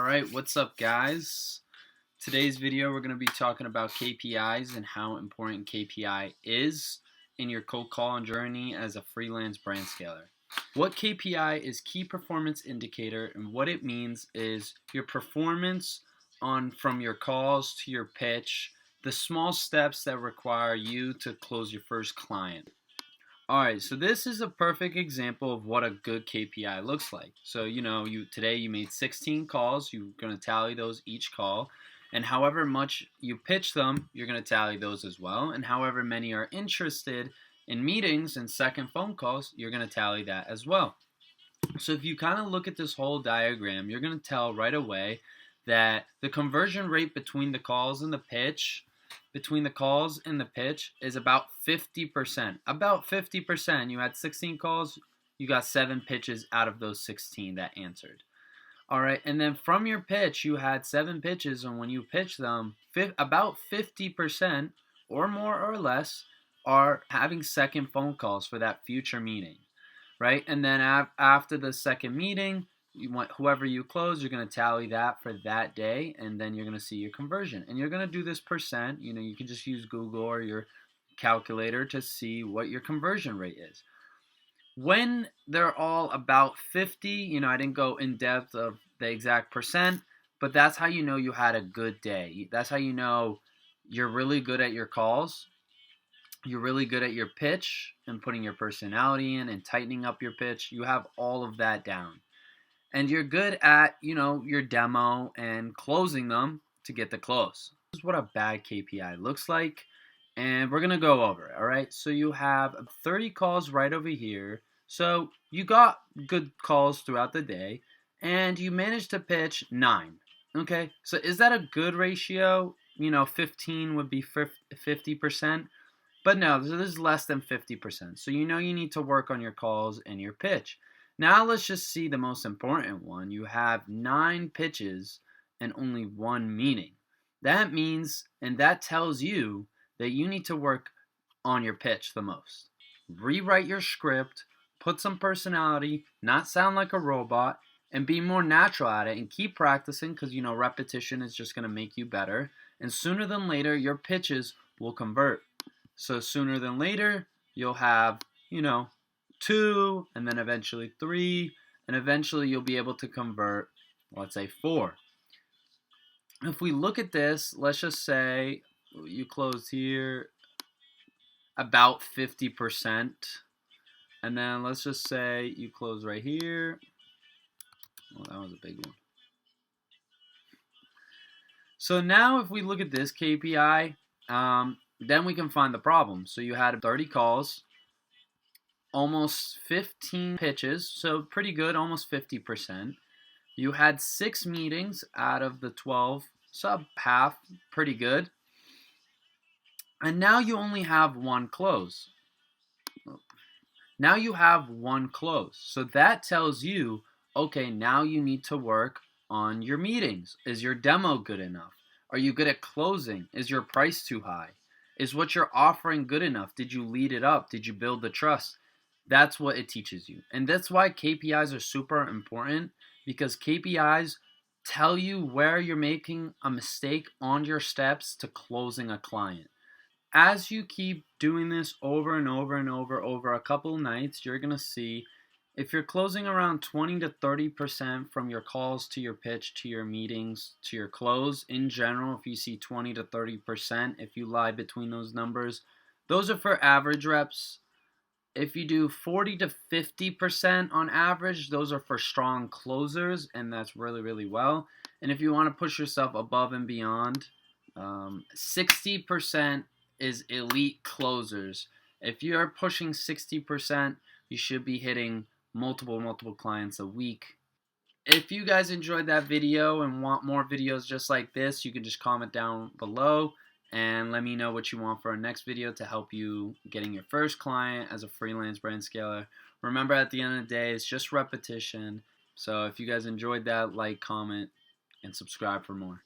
Alright, what's up guys? Today's video we're going to be talking about KPIs and how important KPI is in your cold call journey as a freelance brand scaler. What KPI is key performance indicator, and what it means is your performance from your calls to your pitch, the small steps that require you to close your first client. Alright, so this is a perfect example of what a good KPI looks like. So, today you made 16 calls, you're going to tally those each call, and however much you pitch them, you're going to tally those as well, and however many are interested in meetings and second phone calls, you're going to tally that as well. So if you kind of look at this whole diagram, you're going to tell right away that the conversion rate between the calls and the pitch is about 50%. About 50%. You had 16 calls, you got 7 pitches out of those 16 that answered. All right, and then from your pitch, you had 7 pitches, and when you pitch them, about 50% or more or less are having second phone calls for that future meeting, right? And then after the second meeting, whoever you close, you're going to tally that for that day, and then you're going to see your conversion. And you're going to do this percent. You can just use Google or your calculator to see what your conversion rate is. When they're all about 50, I didn't go in depth of the exact percent, but that's how you know you had a good day. That's how you know you're really good at your calls. You're really good at your pitch and putting your personality in and tightening up your pitch. You have all of that down. And you're good at, your demo and closing them to get the close. This is what a bad KPI looks like, and we're going to go over it, all right? So you have 30 calls right over here. So you got good calls throughout the day, and you managed to pitch 9, okay? So is that a good ratio? 15 would be 50%, but no, this is less than 50%. So you need to work on your calls and your pitch. Now let's just see the most important one. You have 9 pitches and only 1 meeting. That means, and that tells you that you need to work on your pitch the most. Rewrite your script, put some personality, not sound like a robot, and be more natural at it, and keep practicing because, repetition is just going to make you better. And sooner than later, your pitches will convert. So sooner than later, you'll have, 2, and then eventually 3, and eventually you'll be able to convert, let's say 4. If we look at this, let's just say you closed here about 50%, and then let's just say you close right here. Oh, that was a big one. So now if we look at this KPI, then we can find the problem. So you had 30 calls, almost 15 pitches, so pretty good, almost 50%. You had 6 meetings out of the 12, so half, pretty good. And now you only have 1 close. Now you have 1 close. So that tells you, okay, now you need to work on your meetings. Is your demo good enough? Are you good at closing? Is your price too high? Is what you're offering good enough? Did you lead it up? Did you build the trust? That's what it teaches you. And that's why KPIs are super important, because KPIs tell you where you're making a mistake on your steps to closing a client. As you keep doing this over and over and over a couple of nights, you're going to see if you're closing around 20 to 30% from your calls to your pitch, to your meetings, to your close. In general, if you see 20 to 30%, if you lie between those numbers, those are for average reps. If you do 40 to 50% on average, those are for strong closers, and that's really, really well. And if you want to push yourself above and beyond, 60% is elite closers. If you're pushing 60%, you should be hitting multiple clients a week. If you guys enjoyed that video and want more videos just like this, you can just comment down below and let me know what you want for our next video to help you getting your first client as a freelance brand scaler. Remember, at the end of the day, it's just repetition. So if you guys enjoyed that, like, comment, and subscribe for more.